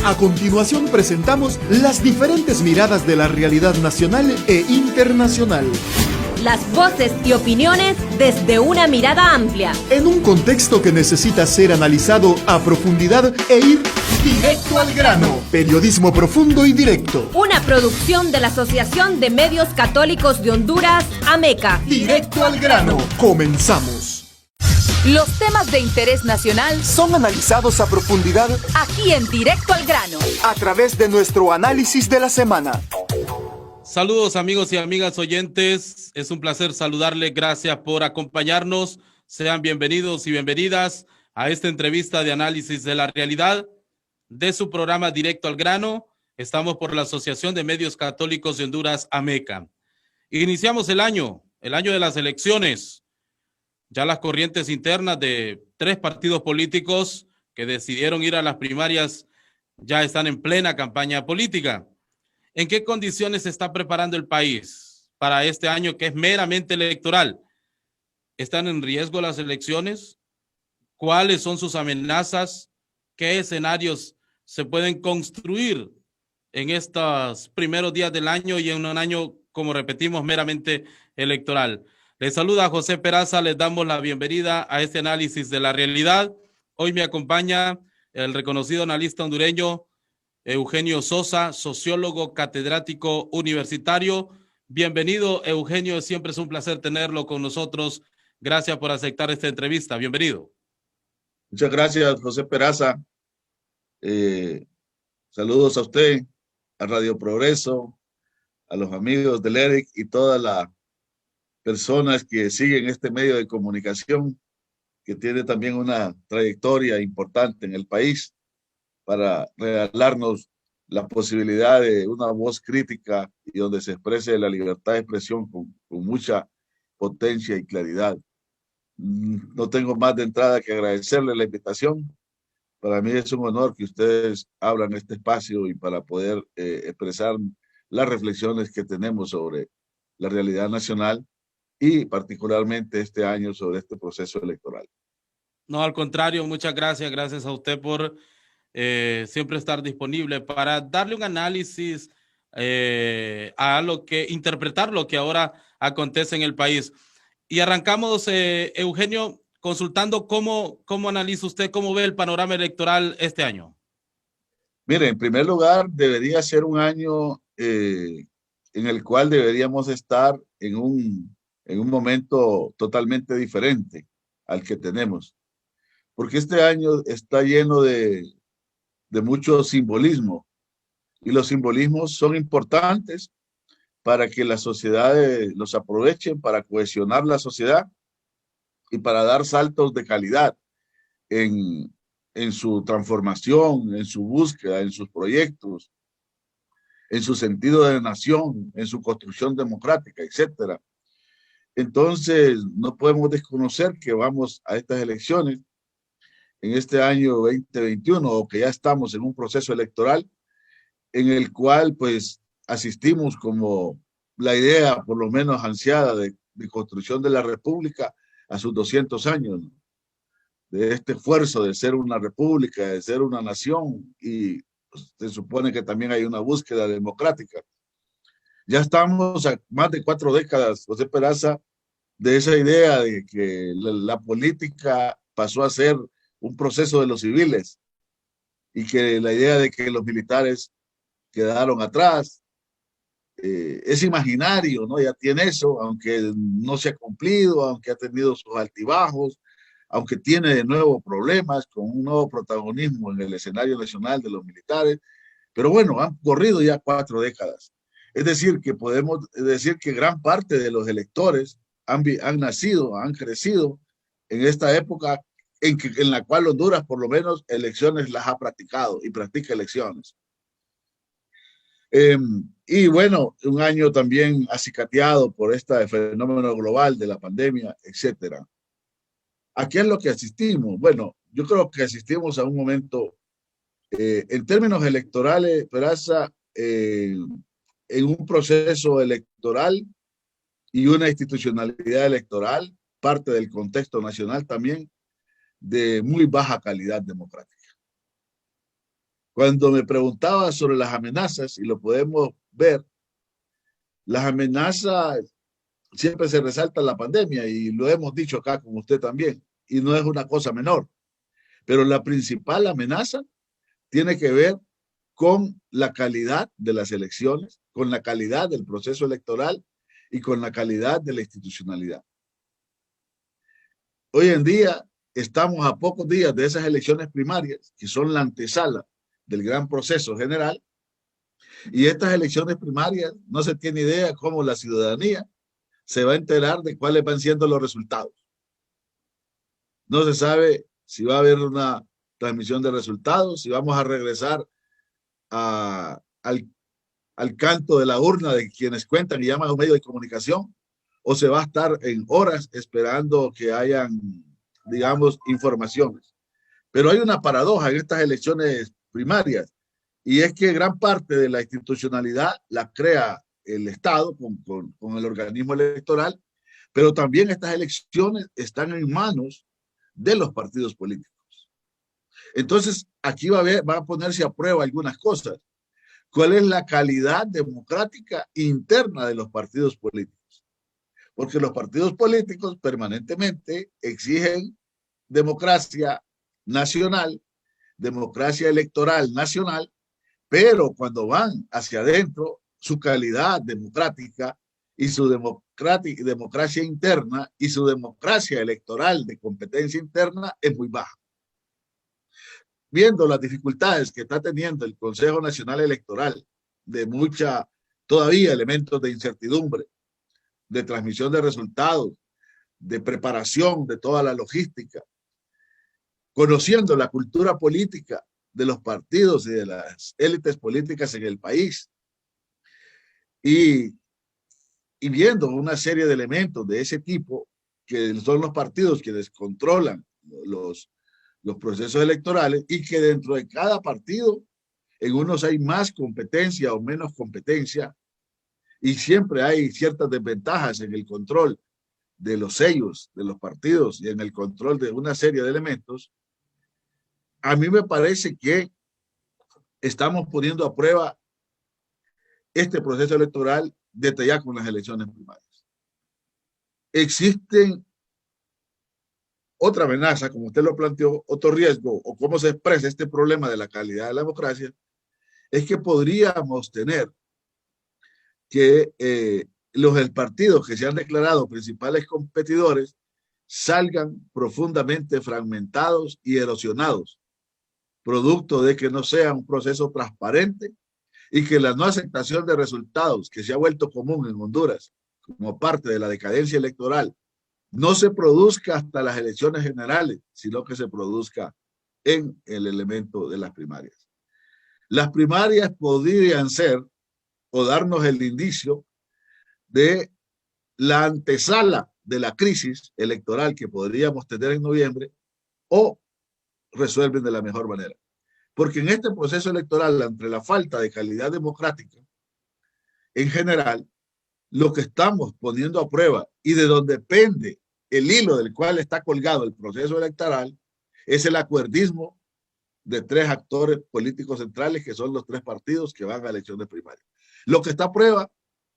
A continuación presentamos las diferentes miradas de la realidad nacional e internacional. Las voces y opiniones desde una mirada amplia. En un contexto que necesita ser analizado a profundidad e ir directo al grano. Periodismo profundo y directo. Una producción de la Asociación de Medios Católicos de Honduras, AMECA. Directo al grano. Comenzamos. Los temas de interés nacional Son analizados a profundidad aquí en Directo al Grano, a través de nuestro análisis de la semana. Saludos amigos y amigas oyentes, es un placer saludarles, gracias por acompañarnos, sean bienvenidos y bienvenidas a esta entrevista de análisis de la realidad de su programa Directo al Grano. Estamos por la Asociación de Medios Católicos de Honduras, AMECA. Iniciamos el año de las elecciones. Ya las corrientes internas de 3 partidos políticos que decidieron ir a las primarias ya están en plena campaña política. ¿En qué condiciones se está preparando el país para este año que es meramente electoral? ¿Están en riesgo las elecciones? ¿Cuáles son sus amenazas? ¿Qué escenarios se pueden construir en estos primeros días del año y en un año, como repetimos, meramente electoral? Les saluda José Peraza, les damos la bienvenida a este análisis de la realidad. Hoy me acompaña el reconocido analista hondureño Eugenio Sosa, sociólogo catedrático universitario. Bienvenido, Eugenio, siempre es un placer tenerlo con nosotros. Gracias por aceptar esta entrevista. Bienvenido. Muchas gracias, José Peraza. Saludos a usted, a Radio Progreso, a los amigos del ERIC y todas las personas que siguen este medio de comunicación que tiene también una trayectoria importante en el país para regalarnos la posibilidad de una voz crítica y donde se exprese la libertad de expresión con mucha potencia y claridad. No tengo más de entrada que agradecerle la invitación. Para mí es un honor que ustedes abran este espacio y para poder expresar las reflexiones que tenemos sobre la realidad nacional y particularmente este año sobre este proceso electoral. No, al contrario, muchas gracias. Gracias a usted por siempre estar disponible para darle un análisis interpretar lo que ahora acontece en el país. Y arrancamos, Eugenio, consultando cómo analiza usted, cómo ve el panorama electoral este año. Mire, en primer lugar, debería ser un año en el cual deberíamos estar en un momento totalmente diferente al que tenemos. Porque este año está lleno de mucho simbolismo. Y los simbolismos son importantes para que las sociedades los aprovechen, para cohesionar la sociedad y para dar saltos de calidad en su transformación, en su búsqueda, en sus proyectos, en su sentido de nación, en su construcción democrática, etcétera. Entonces, no podemos desconocer que vamos a estas elecciones en este año 2021 o que ya estamos en un proceso electoral en el cual pues asistimos como la idea por lo menos ansiada de construcción de la República a sus 200 años, ¿no? De este esfuerzo de ser una república, de ser una nación y pues, se supone que también hay una búsqueda democrática. Ya estamos a más de 4 décadas, José Peraza, de esa idea de que la política pasó a ser un proceso de los civiles y que la idea de que los militares quedaron atrás es imaginario, ¿no? Ya tiene eso, aunque no se ha cumplido, aunque ha tenido sus altibajos, aunque tiene de nuevo problemas con un nuevo protagonismo en el escenario nacional de los militares, pero bueno, han corrido ya 4 décadas. Es decir, que podemos decir que gran parte de los electores han nacido, han crecido en esta época en la cual Honduras por lo menos elecciones las ha practicado y practica elecciones. Y bueno, un año también acicateado por este fenómeno global de la pandemia, etcétera. ¿A qué es lo que asistimos? Bueno, yo creo que asistimos a un momento, en términos electorales, Peraza, en un proceso electoral y una institucionalidad electoral, parte del contexto nacional también, de muy baja calidad democrática. Cuando me preguntaba sobre las amenazas, y lo podemos ver, las amenazas siempre se resalta la pandemia, y lo hemos dicho acá con usted también, y no es una cosa menor. Pero la principal amenaza tiene que ver con la calidad de las elecciones, con la calidad del proceso electoral y con la calidad de la institucionalidad. Hoy en día estamos a pocos días de esas elecciones primarias, que son la antesala del gran proceso general, y estas elecciones primarias no se tiene idea cómo la ciudadanía se va a enterar de cuáles van siendo los resultados. No se sabe si va a haber una transmisión de resultados, si vamos a regresar al canto de la urna de quienes cuentan y llaman a un medio de comunicación, o se va a estar en horas esperando que hayan, digamos, informaciones. Pero hay una paradoja en estas elecciones primarias, y es que gran parte de la institucionalidad la crea el Estado con el organismo electoral, pero también estas elecciones están en manos de los partidos políticos. Entonces, aquí va a ponerse a prueba algunas cosas. ¿Cuál es la calidad democrática interna de los partidos políticos? Porque los partidos políticos permanentemente exigen democracia nacional, democracia electoral nacional, pero cuando van hacia adentro, su calidad democrática y su democracia interna y su democracia electoral de competencia interna es muy baja. Viendo las dificultades que está teniendo el Consejo Nacional Electoral, de todavía elementos de incertidumbre, de transmisión de resultados, de preparación de toda la logística, conociendo la cultura política de los partidos y de las élites políticas en el país, y viendo una serie de elementos de ese tipo, que son los partidos quienes controlan los procesos electorales, y que dentro de cada partido, en unos hay más competencia o menos competencia, y siempre hay ciertas desventajas en el control de los sellos de los partidos y en el control de una serie de elementos. A mí me parece que estamos poniendo a prueba este proceso electoral desde ya con las elecciones primarias. Existen otra amenaza, como usted lo planteó, otro riesgo, o cómo se expresa este problema de la calidad de la democracia, es que podríamos tener que los partidos que se han declarado principales competidores salgan profundamente fragmentados y erosionados, producto de que no sea un proceso transparente, y que la no aceptación de resultados que se ha vuelto común en Honduras como parte de la decadencia electoral no se produzca hasta las elecciones generales, sino que se produzca en el elemento de las primarias. Las primarias podrían ser o darnos el indicio de la antesala de la crisis electoral que podríamos tener en noviembre, o resuelven de la mejor manera. Porque en este proceso electoral, entre la falta de calidad democrática en general, lo que estamos poniendo a prueba y de donde depende el hilo del cual está colgado el proceso electoral es el acuerdismo de tres actores políticos centrales, que son los tres partidos que van a elecciones primarias. Lo que está a prueba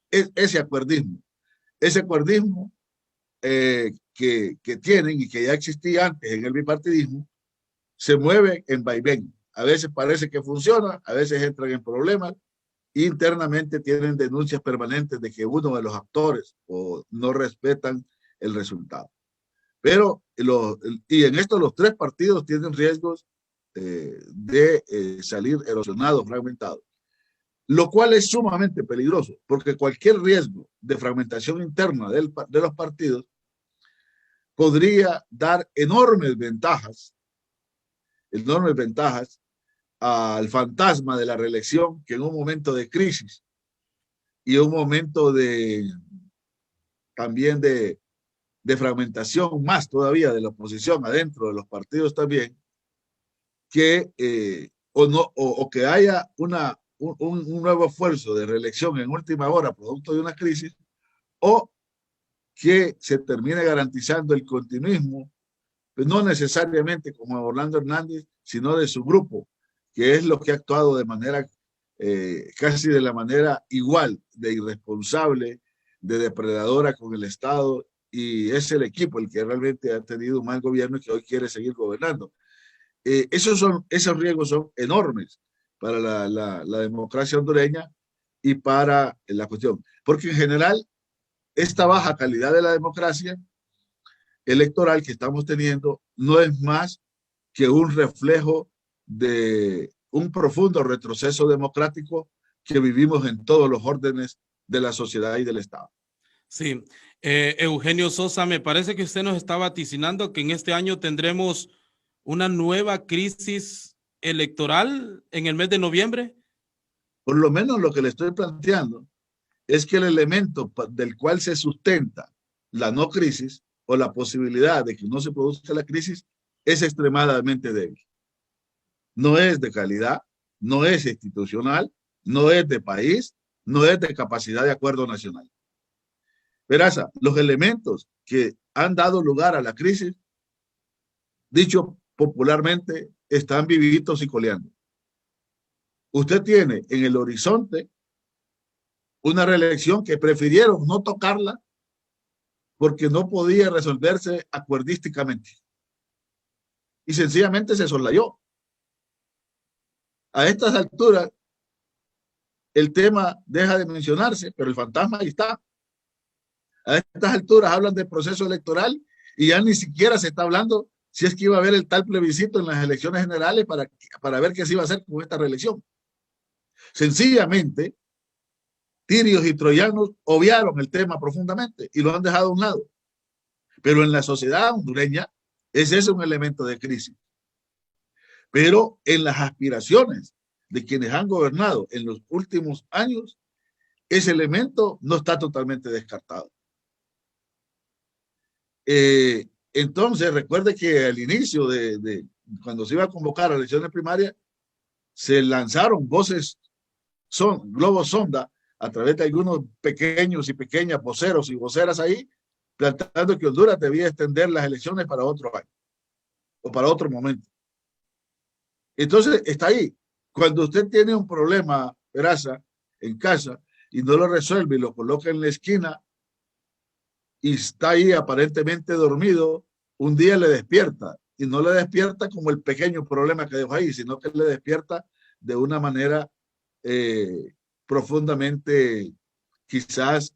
es ese acuerdismo que tienen y que ya existía antes en el bipartidismo, se mueve en vaivén. A veces parece que funciona, a veces entran en problemas, internamente tienen denuncias permanentes de que uno de los actores o no respetan el resultado. Pero, y en esto los tres partidos tienen riesgos de salir erosionados, fragmentados, lo cual es sumamente peligroso, porque cualquier riesgo de fragmentación interna de los partidos podría dar enormes ventajas al fantasma de la reelección, que en un momento de crisis y un momento también de fragmentación más todavía de la oposición adentro de los partidos también, que que haya un nuevo esfuerzo de reelección en última hora producto de una crisis, o que se termine garantizando el continuismo, pues no necesariamente como Orlando Hernández, sino de su grupo, que es lo que ha actuado de manera, casi de la manera igual, de irresponsable, de depredadora con el Estado, y es el equipo el que realmente ha tenido un mal gobierno y que hoy quiere seguir gobernando. Esos riesgos son enormes para la democracia hondureña y para la cuestión. Porque en general, esta baja calidad de la democracia electoral que estamos teniendo no es más que un reflejo de un profundo retroceso democrático que vivimos en todos los órdenes de la sociedad y del Estado. Sí, Eugenio Sosa, me parece que usted nos está vaticinando que en este año tendremos una nueva crisis electoral en el mes de noviembre. Por lo menos lo que le estoy planteando es que el elemento del cual se sustenta la no crisis o la posibilidad de que no se produzca la crisis es extremadamente débil. No es de calidad, no es institucional, no es de país, no es de capacidad de acuerdo nacional. Peraza, los elementos que han dado lugar a la crisis, dicho popularmente, están vivitos y coleando. Usted tiene en el horizonte una reelección que prefirieron no tocarla porque no podía resolverse acuerdísticamente. Y sencillamente se soslayó. A estas alturas, el tema deja de mencionarse, pero el fantasma ahí está. A estas alturas hablan del proceso electoral y ya ni siquiera se está hablando si es que iba a haber el tal plebiscito en las elecciones generales para ver qué se iba a hacer con esta reelección. Sencillamente, tirios y troyanos obviaron el tema profundamente y lo han dejado a un lado. Pero en la sociedad hondureña ese es un elemento de crisis. Pero en las aspiraciones de quienes han gobernado en los últimos años, ese elemento no está totalmente descartado. Entonces, recuerde que al inicio cuando se iba a convocar a elecciones primarias, se lanzaron globos sonda a través de algunos pequeños y pequeñas voceros y voceras ahí, planteando que Honduras debía extender las elecciones para otro año o para otro momento. Entonces, está ahí. Cuando usted tiene un problema, Peraza, en casa y no lo resuelve y lo coloca en la esquina y está ahí aparentemente dormido, un día le despierta y no le despierta como el pequeño problema que dejó ahí, sino que le despierta de una manera profundamente, quizás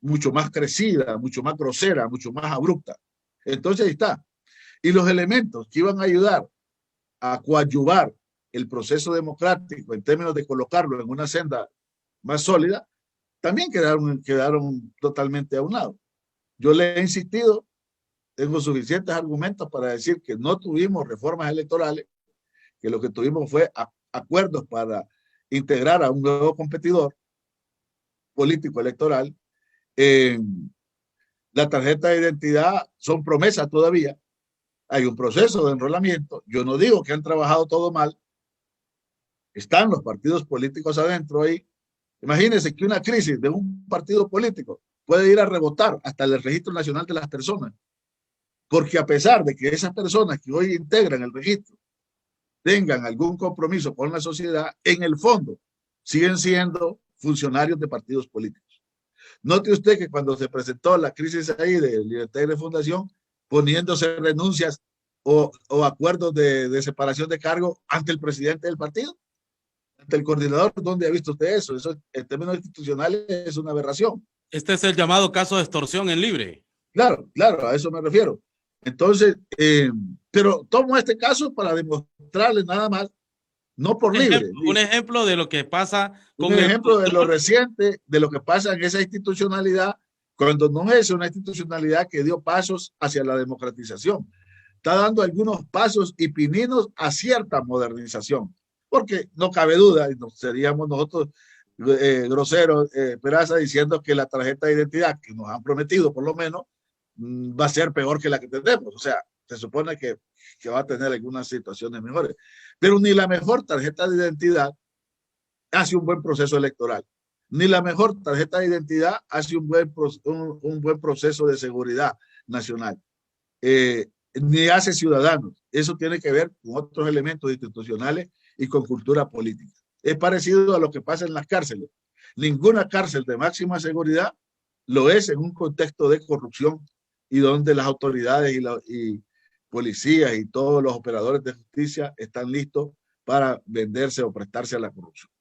mucho más crecida, mucho más grosera, mucho más abrupta. Entonces ahí está. Y los elementos que iban a ayudar a coadyuvar el proceso democrático en términos de colocarlo en una senda más sólida, también quedaron totalmente a un lado. Yo le he insistido, tengo suficientes argumentos para decir que no tuvimos reformas electorales, que lo que tuvimos fue acuerdos para integrar a un nuevo competidor político electoral. La tarjeta de identidad son promesas todavía. Hay un proceso de enrolamiento. Yo no digo que han trabajado todo mal. Están los partidos políticos adentro ahí. Imagínense que una crisis de un partido político puede ir a rebotar hasta el registro nacional de las personas. Porque a pesar de que esas personas que hoy integran el registro tengan algún compromiso con la sociedad, en el fondo siguen siendo funcionarios de partidos políticos. Note usted que cuando se presentó la crisis ahí de Libertad y Refundación, poniéndose renuncias o acuerdos de separación de cargo ante el presidente del partido, ante el coordinador, ¿dónde ha visto usted eso? Eso en términos institucionales es una aberración. Este es el llamado caso de extorsión en Libre. Claro, a eso me refiero. Entonces, pero tomo este caso para demostrarles nada más, no por Libre. Un ejemplo de lo que pasa con un ejemplo de lo reciente, de lo que pasa en esa institucionalidad, cuando no es una institucionalidad que dio pasos hacia la democratización. Está dando algunos pasos y pininos a cierta modernización, porque no cabe duda, y seríamos nosotros groseros, Peraza, diciendo que la tarjeta de identidad que nos han prometido, por lo menos, va a ser peor que la que tenemos. O sea, se supone que va a tener algunas situaciones mejores. Pero ni la mejor tarjeta de identidad hace un buen proceso electoral. Ni la mejor tarjeta de identidad hace un buen proceso de seguridad nacional. Ni hace ciudadanos. Eso tiene que ver con otros elementos institucionales y con cultura política. Es parecido a lo que pasa en las cárceles. Ninguna cárcel de máxima seguridad lo es en un contexto de corrupción y donde las autoridades y policías y todos los operadores de justicia están listos para venderse o prestarse a la corrupción.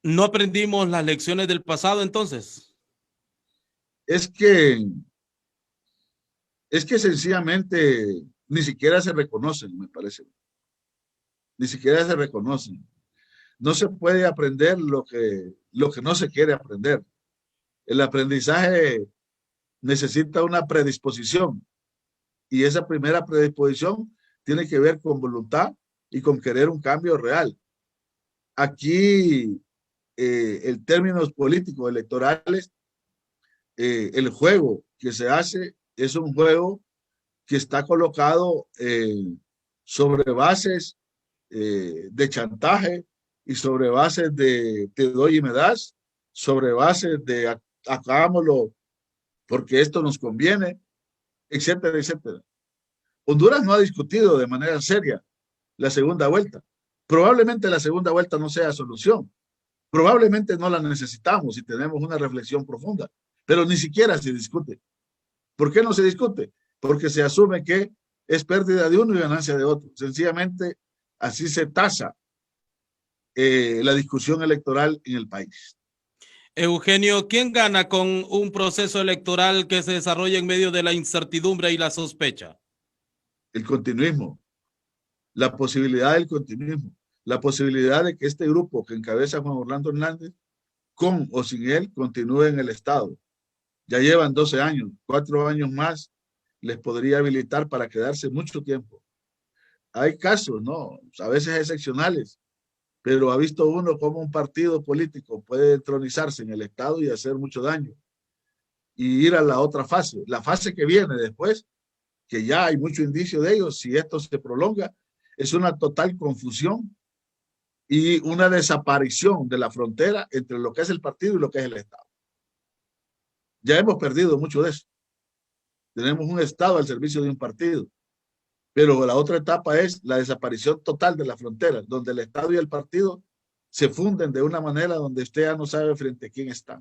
¿No aprendimos las lecciones del pasado entonces? Es que sencillamente ni siquiera se reconocen, me parece. Ni siquiera se reconocen. No se puede aprender lo que no se quiere aprender. El aprendizaje necesita una predisposición y esa primera predisposición tiene que ver con voluntad y con querer un cambio real. Aquí, en términos políticos electorales, el juego que se hace es un juego que está colocado sobre bases de chantaje y sobre bases de te doy y me das, sobre bases de hagámoslo porque esto nos conviene, etcétera, etcétera. Honduras no ha discutido de manera seria la segunda vuelta. Probablemente la segunda vuelta no sea solución. Probablemente no la necesitamos si tenemos una reflexión profunda, pero ni siquiera se discute. ¿Por qué no se discute? Porque se asume que es pérdida de uno y ganancia de otro. Sencillamente así se tasa la discusión electoral en el país. Eugenio, ¿quién gana con un proceso electoral que se desarrolla en medio de la incertidumbre y la sospecha? El continuismo, la posibilidad del continuismo, la posibilidad de que este grupo que encabeza Juan Orlando Hernández, con o sin él, continúe en el Estado. Ya llevan 12 años, 4 años más les podría habilitar para quedarse mucho tiempo. Hay casos, ¿no? A veces excepcionales, pero ha visto uno cómo un partido político puede entronizarse en el Estado y hacer mucho daño y ir a la otra fase, la fase que viene después, que ya hay mucho indicio de ello, si esto se prolonga, es una total confusión y una desaparición de la frontera entre lo que es el partido y lo que es el Estado. Ya hemos perdido mucho de eso. Tenemos un Estado al servicio de un partido, pero la otra etapa es la desaparición total de la frontera, donde el Estado y el partido se funden de una manera donde usted ya no sabe frente a quién está,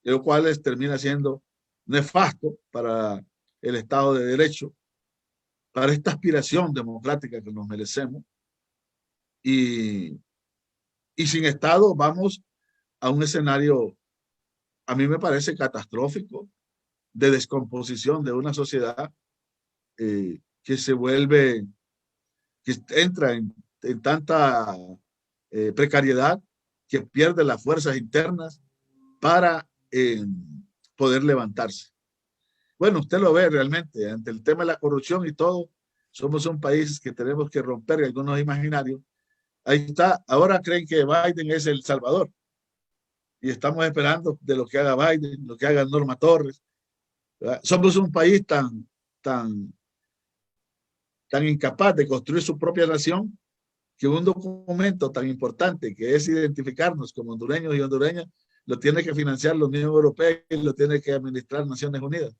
lo cual termina siendo nefasto para el Estado de Derecho, para esta aspiración democrática que nos merecemos, y sin Estado vamos a un escenario, a mí me parece catastrófico, de descomposición de una sociedad que se vuelve, que entra en tanta precariedad que pierde las fuerzas internas para poder levantarse. Bueno, usted lo ve realmente, ante el tema de la corrupción y todo, somos un país que tenemos que romper algunos imaginarios. Ahí está, ahora creen que Biden es el Salvador y estamos esperando de lo que haga Biden, lo que haga Norma Torres. ¿Verdad? Somos un país tan incapaz de construir su propia nación que un documento tan importante que es identificarnos como hondureños y hondureñas lo tiene que financiar la Unión Europea y lo tiene que administrar Naciones Unidas.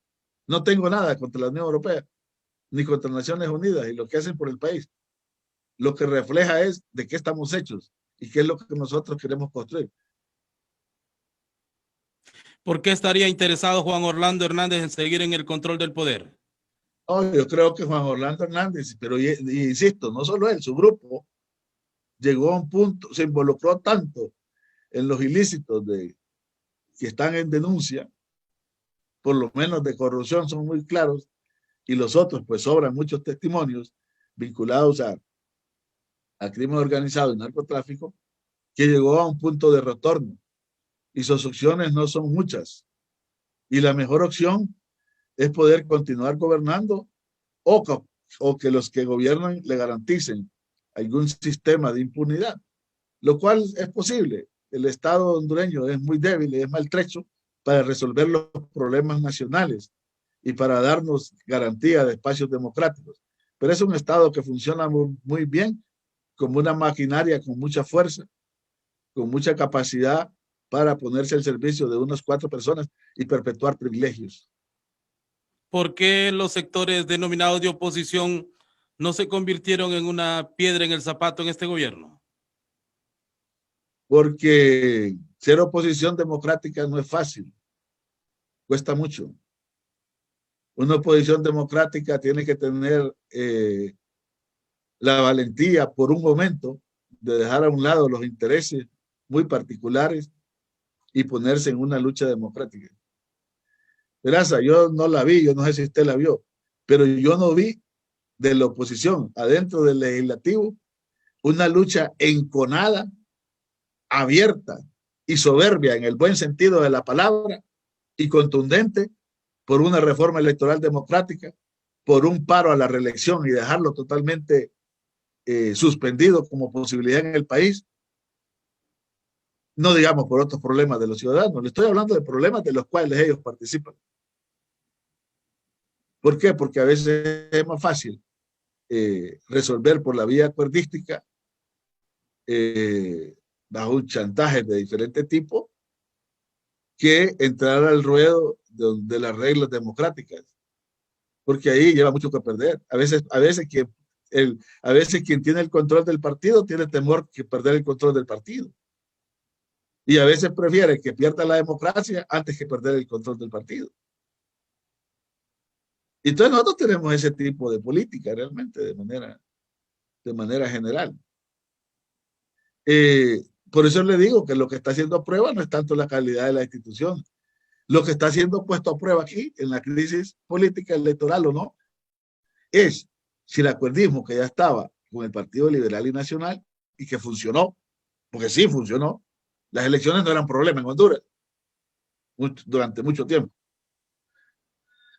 No tengo nada contra la Unión Europea ni contra Naciones Unidas y lo que hacen por el país. Lo que refleja es de qué estamos hechos y qué es lo que nosotros queremos construir. ¿Por qué estaría interesado Juan Orlando Hernández en seguir en el control del poder? No, yo creo que Juan Orlando Hernández, pero insisto, no solo él, su grupo llegó a un punto, se involucró tanto en los ilícitos que están en denuncia, por lo menos de corrupción son muy claros, y los otros pues sobran muchos testimonios vinculados a crimen organizado y narcotráfico, que llegó a un punto de retorno y sus opciones no son muchas. Y la mejor opción es poder continuar gobernando o que los que gobiernan le garanticen algún sistema de impunidad, lo cual es posible. El Estado hondureño es muy débil, es maltrecho para resolver los problemas nacionales y para darnos garantía de espacios democráticos. Pero es un Estado que funciona muy bien, como una maquinaria con mucha fuerza, con mucha capacidad para ponerse al servicio de unas 4 personas y perpetuar privilegios. ¿Por qué los sectores denominados de oposición no se convirtieron en una piedra en el zapato en este gobierno? Porque ser oposición democrática no es fácil, cuesta mucho. Una oposición democrática tiene que tener la valentía por un momento de dejar a un lado los intereses muy particulares y ponerse en una lucha democrática. Peraza, yo no la vi, yo no sé si usted la vio, pero yo no vi de la oposición adentro del legislativo una lucha enconada, abierta y soberbia en el buen sentido de la palabra y contundente por una reforma electoral democrática, por un paro a la reelección y dejarlo totalmente suspendido como posibilidad en el país. No digamos por otros problemas de los ciudadanos, le estoy hablando de problemas de los cuales ellos participan. ¿Por qué? Porque a veces es más fácil resolver por la vía acuerdística bajo un chantaje de diferente tipo que entrar al ruedo de las reglas democráticas, porque ahí lleva mucho que perder. A veces quien tiene el control del partido tiene temor que perder el control del partido. Y a veces prefiere que pierda la democracia antes que perder el control del partido. Y entonces nosotros tenemos ese tipo de política realmente de manera general. Por eso le digo que lo que está siendo a prueba no es tanto la calidad de la institución. Lo que está siendo puesto a prueba aquí en la crisis política electoral o no es si el acuerdismo que ya estaba con el Partido Liberal y Nacional y que funcionó, porque sí funcionó, las elecciones no eran problema en Honduras durante mucho tiempo.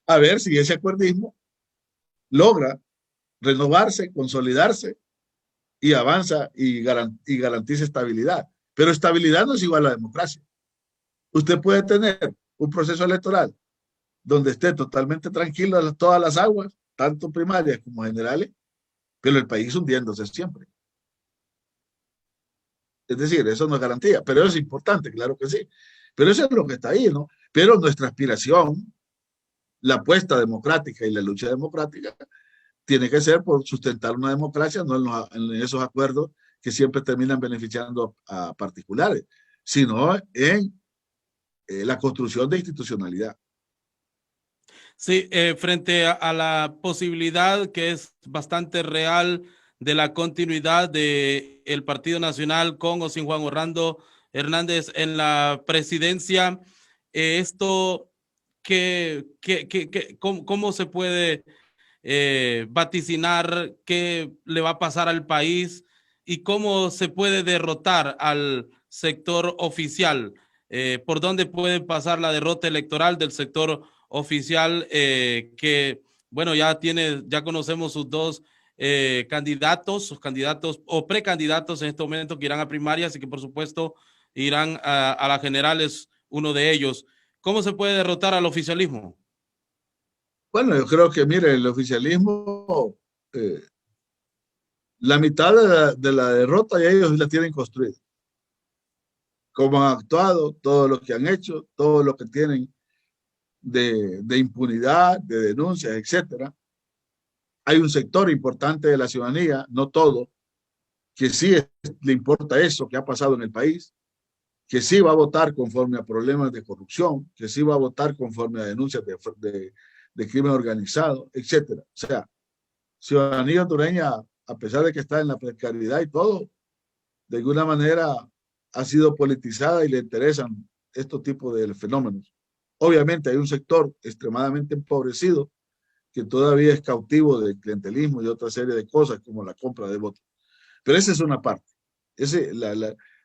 A ver si ese acuerdismo logra renovarse, consolidarse y avanza y garantiza estabilidad. Pero estabilidad no es igual a la democracia. Usted puede tener un proceso electoral donde esté totalmente tranquilo todas las aguas, tanto primarias como generales, pero el país hundiéndose siempre. Es decir, eso no es garantía, pero eso es importante, claro que sí. Pero eso es lo que está ahí, ¿no? Pero nuestra aspiración, la apuesta democrática y la lucha democrática, tiene que ser por sustentar una democracia, no en esos acuerdos que siempre terminan beneficiando a particulares, sino en la construcción de institucionalidad. Sí, frente a la posibilidad que es bastante real de la continuidad del Partido Nacional con o sin Juan Orlando Hernández en la presidencia, esto, ¿cómo se puede vaticinar qué le va a pasar al país y cómo se puede derrotar al sector oficial? ¿Por dónde puede pasar la derrota electoral del sector oficial que, bueno, ya conocemos sus dos sus candidatos o precandidatos en este momento que irán a primarias y que por supuesto irán a las generales, uno de ellos? ¿Cómo se puede derrotar al oficialismo? Bueno, yo creo que, mire, el oficialismo, la mitad de la derrota ya ellos la tienen construida. Cómo han actuado, todo lo que han hecho, todo lo que tienen de impunidad, de denuncias, etcétera. Hay un sector importante de la ciudadanía, no todo, que sí le importa eso que ha pasado en el país, que sí va a votar conforme a problemas de corrupción, que sí va a votar conforme a denuncias de crimen organizado, etcétera. O sea, ciudadanía hondureña, a pesar de que está en la precariedad y todo, de alguna manera ha sido politizada y le interesan estos tipos de fenómenos. Obviamente hay un sector extremadamente empobrecido que todavía es cautivo del clientelismo y otra serie de cosas como la compra de votos. Pero esa es una parte.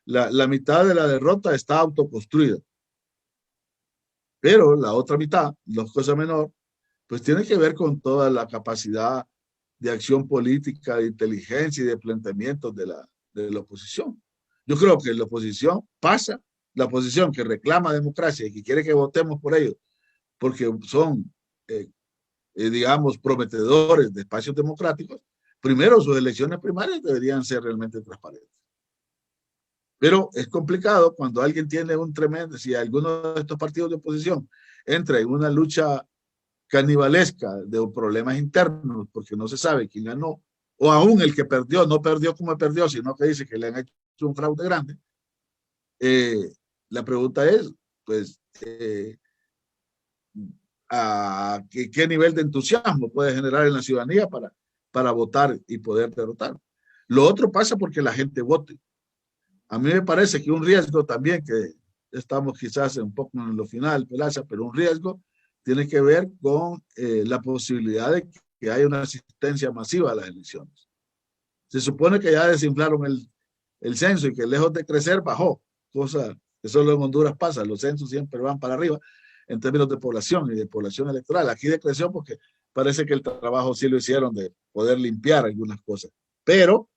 La mitad de la derrota está autoconstruida. Pero la otra mitad, la cosa menor, pues tiene que ver con toda la capacidad de acción política, de inteligencia y de planteamientos de la oposición. Yo creo que la oposición pasa, la oposición que reclama democracia y que quiere que votemos por ellos, porque son, digamos, prometedores de espacios democráticos, primero sus elecciones primarias deberían ser realmente transparentes. Pero es complicado cuando alguien tiene un tremendo, si alguno de estos partidos de oposición entra en una lucha canibalesca de problemas internos, porque no se sabe quién ganó, o aún el que perdió, no perdió como perdió, sino que dice que le han hecho un fraude grande. La pregunta es, pues, a qué nivel de entusiasmo puede generar en la ciudadanía para votar y poder derrotar. Lo otro pasa porque la gente vote. A mí me parece que un riesgo también, que estamos quizás un poco en lo final, Pelaza, pero un riesgo tiene que ver con la posibilidad de que haya una asistencia masiva a las elecciones. Se supone que ya desinflaron el censo y que lejos de crecer bajó, cosa que solo en Honduras pasa, los censos siempre van para arriba en términos de población y de población electoral. Aquí decreció porque parece que el trabajo sí lo hicieron de poder limpiar algunas cosas, pero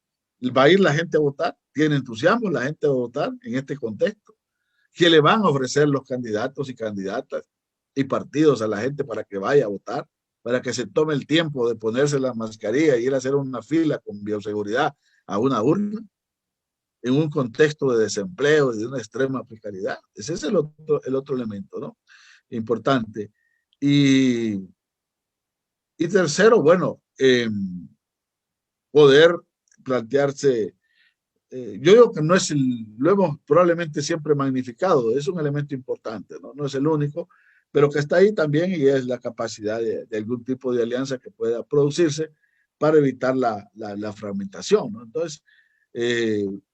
va a ir la gente a votar, tiene entusiasmo la gente a votar en este contexto. ¿Qué le van a ofrecer los candidatos y candidatas y partidos a la gente para que vaya a votar? Para que se tome el tiempo de ponerse la mascarilla y ir a hacer una fila con bioseguridad a una urna en un contexto de desempleo y de una extrema precariedad. Ese es el otro elemento, ¿no? Importante. Y tercero, bueno, poder plantearse, yo digo que no es lo hemos probablemente siempre magnificado, es un elemento importante, ¿no? No es el único, pero que está ahí también, y es la capacidad de algún tipo de alianza que pueda producirse para evitar la fragmentación, ¿no? Entonces,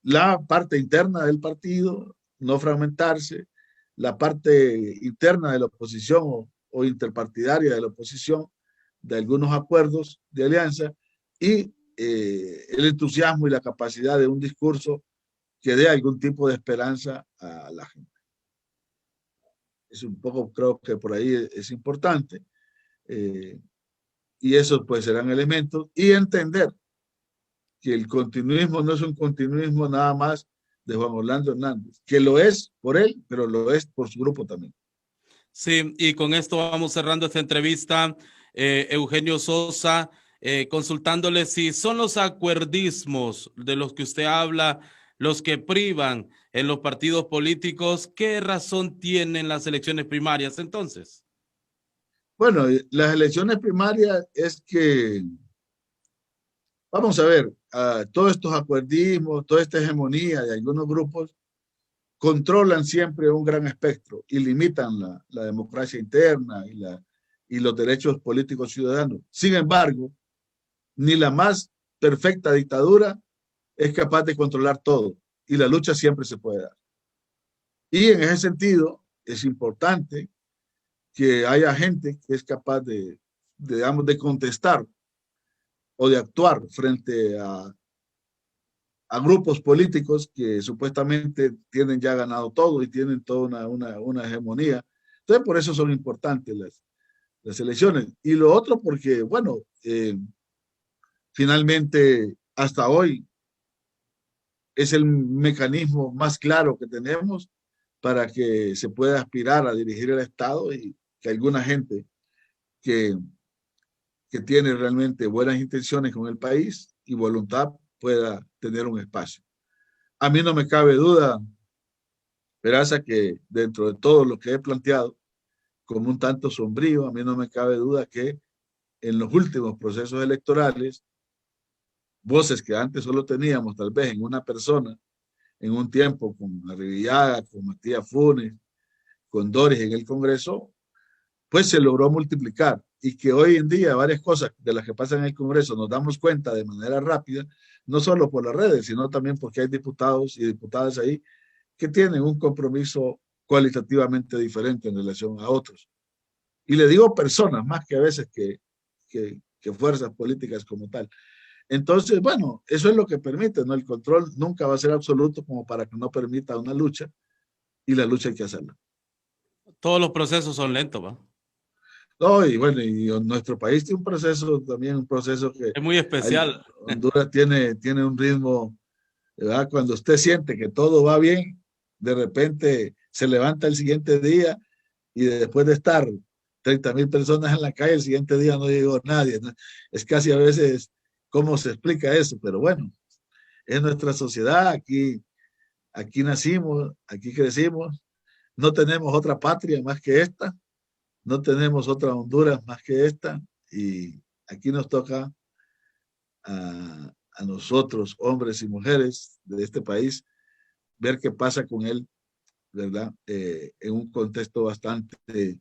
la parte interna del partido, no fragmentarse, la parte interna de la oposición o interpartidaria de la oposición, de algunos acuerdos de alianza, y el entusiasmo y la capacidad de un discurso que dé algún tipo de esperanza a la gente. Es un poco, creo que por ahí es importante, y esos pues serán elementos, y entender que el continuismo no es un continuismo nada más de Juan Orlando Hernández, que lo es por él, pero lo es por su grupo también. Sí, y con esto vamos cerrando esta entrevista. Eugenio Sosa, consultándole si son los acuerdismos de los que usted habla los que privan en los partidos políticos. ¿Qué razón tienen las elecciones primarias entonces? Bueno, las elecciones primarias es que, vamos a ver, todos estos acuerdismos, toda esta hegemonía de algunos grupos controlan siempre un gran espectro y limitan la democracia interna y los derechos políticos ciudadanos. Sin embargo, ni la más perfecta dictadura es capaz de controlar todo, y la lucha siempre se puede dar. Y en ese sentido es importante que haya gente que es capaz digamos, de contestar o de actuar frente a grupos políticos que supuestamente tienen ya ganado todo y tienen toda una hegemonía. Entonces, por eso son importantes las elecciones. Y lo otro porque, bueno, finalmente, hasta hoy, es el mecanismo más claro que tenemos para que se pueda aspirar a dirigir el Estado y que alguna gente que tiene realmente buenas intenciones con el país y voluntad pueda tener un espacio. A mí no me cabe duda, Peraza, que dentro de todo lo que he planteado, como un tanto sombrío, a mí no me cabe duda que en los últimos procesos electorales, voces que antes solo teníamos tal vez en una persona, en un tiempo con Arribillaga, con Matías Funes, con Doris en el Congreso, pues se logró multiplicar, y que hoy en día varias cosas de las que pasan en el Congreso nos damos cuenta de manera rápida, no solo por las redes, sino también porque hay diputados y diputadas ahí que tienen un compromiso cualitativamente diferente en relación a otros. Y le digo personas más que a veces que fuerzas políticas como tal. Entonces, bueno, eso es lo que permite, ¿no? El control nunca va a ser absoluto como para que no permita una lucha, y la lucha hay que hacerla. Todos los procesos son lentos, ¿va? No, y bueno, y nuestro país tiene un proceso también, un proceso que... Es muy especial. Honduras tiene un ritmo, ¿verdad? Cuando usted siente que todo va bien, de repente se levanta el siguiente día y después de estar 30,000 personas en la calle, el siguiente día no llegó nadie, ¿no? Es casi a veces cómo se explica eso, pero bueno, es nuestra sociedad, aquí nacimos, aquí crecimos, no tenemos otra patria más que esta. no tenemos otra Honduras más que esta, y aquí nos toca a nosotros, hombres y mujeres de este país, ver qué pasa con él, ¿verdad? En un contexto bastante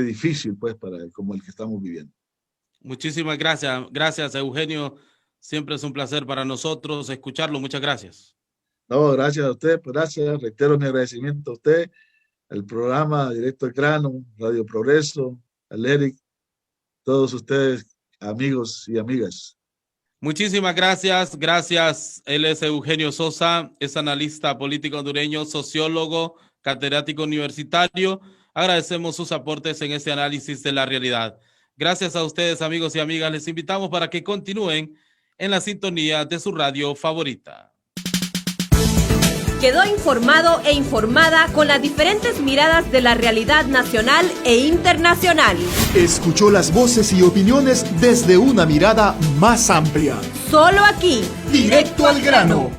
difícil, pues, para él, como el que estamos viviendo. Muchísimas gracias. Gracias, Eugenio. Siempre es un placer para nosotros escucharlo. Muchas gracias. No, gracias a usted, pues, gracias. Reitero mi agradecimiento a usted, al programa Directo al Grano, Radio Progreso, al Eric, todos ustedes, amigos y amigas. Muchísimas gracias. Gracias. Él es Eugenio Sosa, es analista político hondureño, sociólogo, catedrático universitario. Agradecemos sus aportes en este análisis de la realidad. Gracias a ustedes, amigos y amigas. Les invitamos para que continúen en la sintonía de su radio favorita. Quedó informado e informada con las diferentes miradas de la realidad nacional e internacional. Escuchó las voces y opiniones desde una mirada más amplia. Solo aquí. Directo al grano.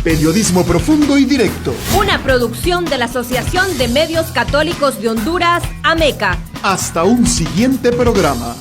Periodismo profundo y directo. Una producción de la Asociación de Medios Católicos de Honduras, AMECA. Hasta un siguiente programa.